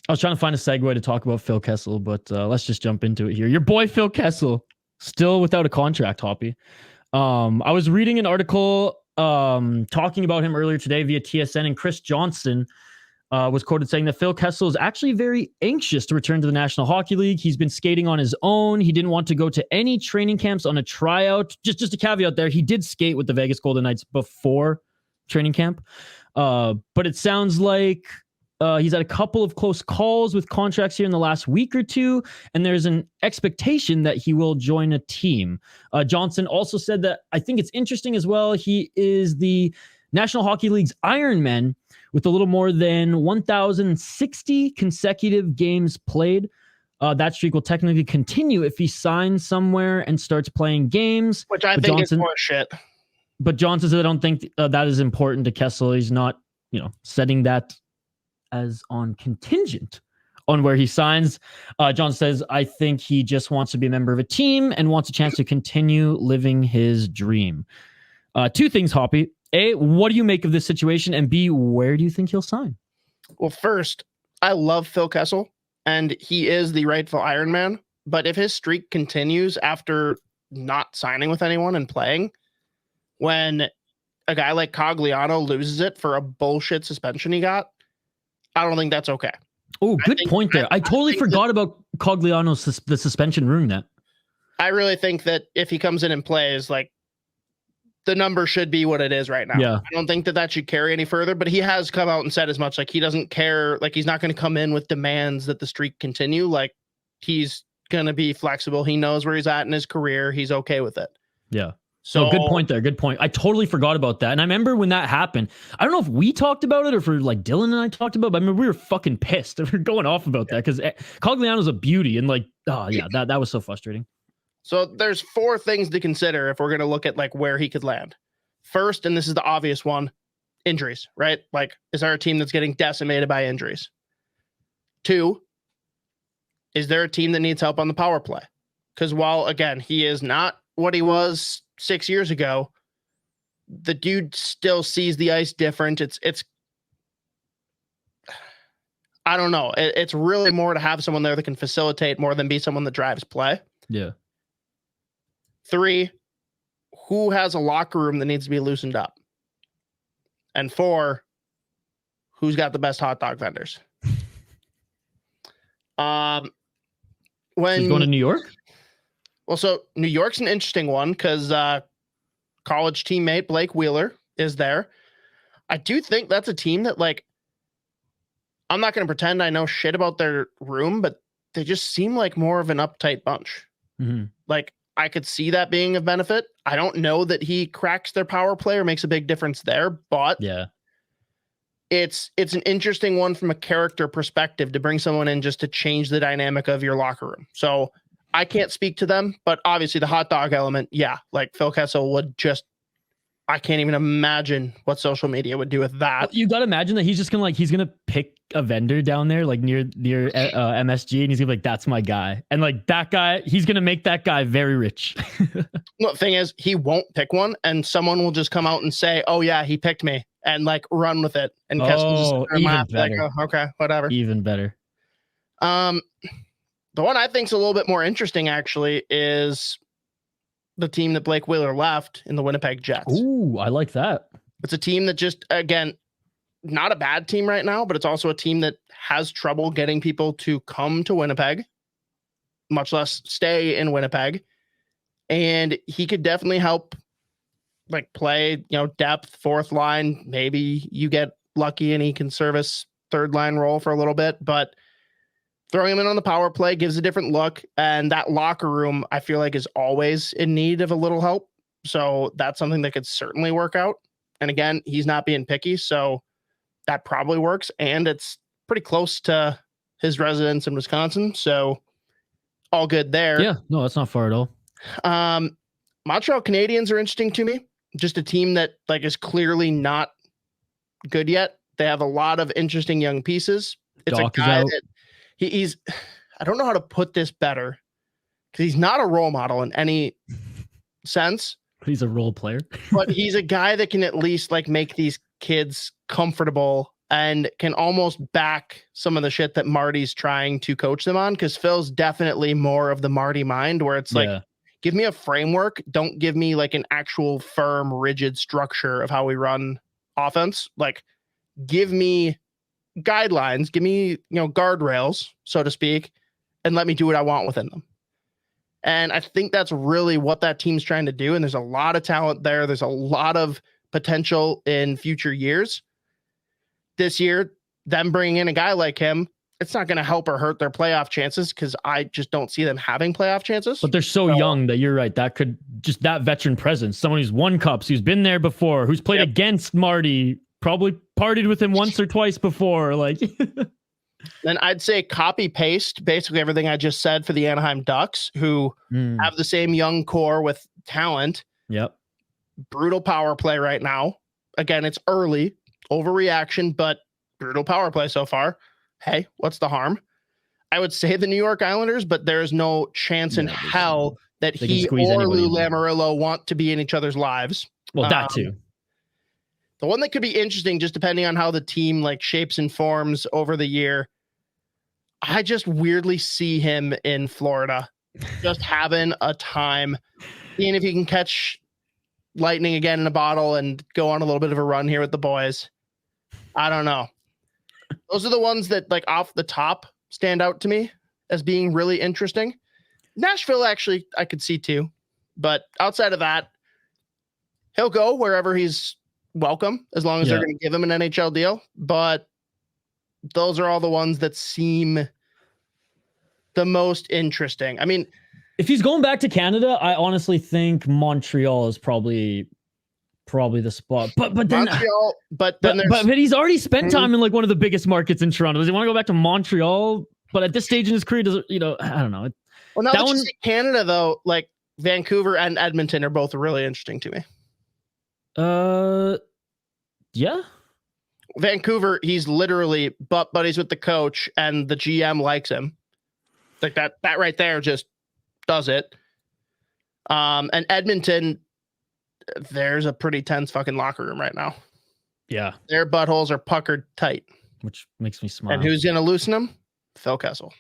I was trying to find a segue to talk about Phil Kessel, but let's just jump into it here. Your boy Phil Kessel, still without a contract, Hoppy. I was reading an article talking about him earlier today via TSN, and Chris Johnston was quoted saying that Phil Kessel is actually very anxious to return to the National Hockey League. He's been skating on his own. He didn't want to go to any training camps on a tryout. Just a caveat there, he did skate with the Vegas Golden Knights before training camp. But it sounds like he's had a couple of close calls with contracts here in the last week or two, and there's an expectation that he will join a team. Johnson also said that I think it's interesting as well. He is the National Hockey League's Ironman with a little more than 1,060 consecutive games played. That streak will technically continue if he signs somewhere and starts playing games. Which I think is more shit. But Johnson said, I don't think that is important to Kessel. He's not, setting that as on contingent on where he signs. John says, I think he just wants to be a member of a team and wants a chance to continue living his dream. Two things, Hoppy. A, what do you make of this situation? And B, where do you think he'll sign? Well, first, I love Phil Kessel, and he is the rightful Iron Man. But if his streak continues after not signing with anyone and playing, when a guy like Cogliano loses it for a bullshit suspension he got, I don't think that's okay. Oh, good point there. I totally forgot about Cogliano's the suspension ruining that. I really think that if he comes in and plays, like, the number should be what it is right now. Yeah. I don't think that should carry any further, but he has come out and said as much. Like, he doesn't care. Like, he's not going to come in with demands that the streak continue. Like, he's going to be flexible. He knows where he's at in his career. He's okay with it. Yeah. So good point there. Good point. I totally forgot about that. And I remember when that happened, I don't know if we talked about it or if like Dylan and I talked about it, but I mean, we were fucking pissed. We were going off about that because Cogliano's a beauty. And like, oh yeah, that was so frustrating. So there's four things to consider if we're going to look at like where he could land. First, and this is the obvious one, injuries, right? Like, is there a team that's getting decimated by injuries? Two, is there a team that needs help on the power play? Because while, again, he is not what he was 6 years ago, the dude still sees the ice different. It's I don't know. It's really more to have someone there that can facilitate more than be someone that drives play. Yeah. Three, who has a locker room that needs to be loosened up? And four, who's got the best hot dog vendors? When he's going to New York? Well, so New York's an interesting one because college teammate Blake Wheeler is there. I do think that's a team that, like, I'm not going to pretend I know shit about their room, but they just seem like more of an uptight bunch. Mm-hmm. Like, I could see that being of benefit. I don't know that he cracks their power play or makes a big difference there, but yeah, it's an interesting one from a character perspective to bring someone in just to change the dynamic of your locker room. So I can't speak to them, but obviously the hot dog element, yeah, like Phil Kessel would just, I can't even imagine what social media would do with that. You got to imagine that he's just going to he's going to pick a vendor down there, like near MSG, and he's going to be like, that's my guy. And like that guy, he's going to make that guy very rich. No, the thing is, he won't pick one, and someone will just come out and say, oh yeah, he picked me, and like run with it. And even better. like, oh, okay, whatever. Even better. The one I think is a little bit more interesting, actually, is the team that Blake Wheeler left in the Winnipeg Jets. Ooh, I like that. It's a team that just, again, not a bad team right now, but it's also a team that has trouble getting people to come to Winnipeg, much less stay in Winnipeg. And he could definitely help, like, play, depth, fourth line. Maybe you get lucky and he can service third line role for a little bit, but throwing him in on the power play gives a different look. And that locker room, I feel like, is always in need of a little help. So that's something that could certainly work out. And again, he's not being picky, so that probably works. And it's pretty close to his residence in Wisconsin. So all good there. Yeah, no, that's not far at all. Montreal Canadiens are interesting to me. Just a team that like is clearly not good yet. They have a lot of interesting young pieces. It's Doc a guy that he's, I don't know how to put this better because he's not a role model in any sense. He's a role player. But he's a guy that can at least like make these kids comfortable and can almost back some of the shit that Marty's trying to coach them on, because Phil's definitely more of the Marty mind, where it's like, give me a framework. Don't give me like an actual firm, rigid structure of how we run offense. Like, give me guidelines, give me, guardrails, so to speak, and let me do what I want within them. And I think that's really what that team's trying to do. And there's a lot of talent there. There's a lot of potential in future years. This year, them bringing in a guy like him, it's not going to help or hurt their playoff chances, because I just don't see them having playoff chances. But they're so young that you're right. That could just that veteran presence, someone who's won cups, who's been there before, who's played against Marty, probably partied with him once or twice before. Like, then I'd say copy paste basically everything I just said for the Anaheim Ducks, who have the same young core with talent. Yep. Brutal power play right now. Again, it's early, overreaction, but brutal power play so far. Hey, what's the harm? I would say the New York Islanders, but there's no chance in hell that he or Lou Lamoriello want to be in each other's lives. Well, that too. The one that could be interesting, just depending on how the team like shapes and forms over the year, I just weirdly see him in Florida, just having a time, seeing if he can catch lightning again in a bottle and go on a little bit of a run here with the boys. I don't know. Those are the ones that, like, off the top stand out to me as being really interesting. Nashville, actually, I could see too. But outside of that, he'll go wherever he's welcome, as long as they're going to give him an NHL deal. But those are all the ones that seem the most interesting. I mean, if he's going back to Canada, I honestly think Montreal is probably the spot. But then Montreal, but he's already spent time in like one of the biggest markets in Toronto. Does he want to go back to Montreal? But at this stage in his career, I don't know. Well, now that you say Canada, though, like Vancouver and Edmonton are both really interesting to me. Yeah. Vancouver, he's literally butt buddies with the coach, and the GM likes him. Like that right there just does it. And Edmonton, there's a pretty tense fucking locker room right now. Yeah. Their buttholes are puckered tight. Which makes me smile. And who's going to loosen them? Phil Kessel.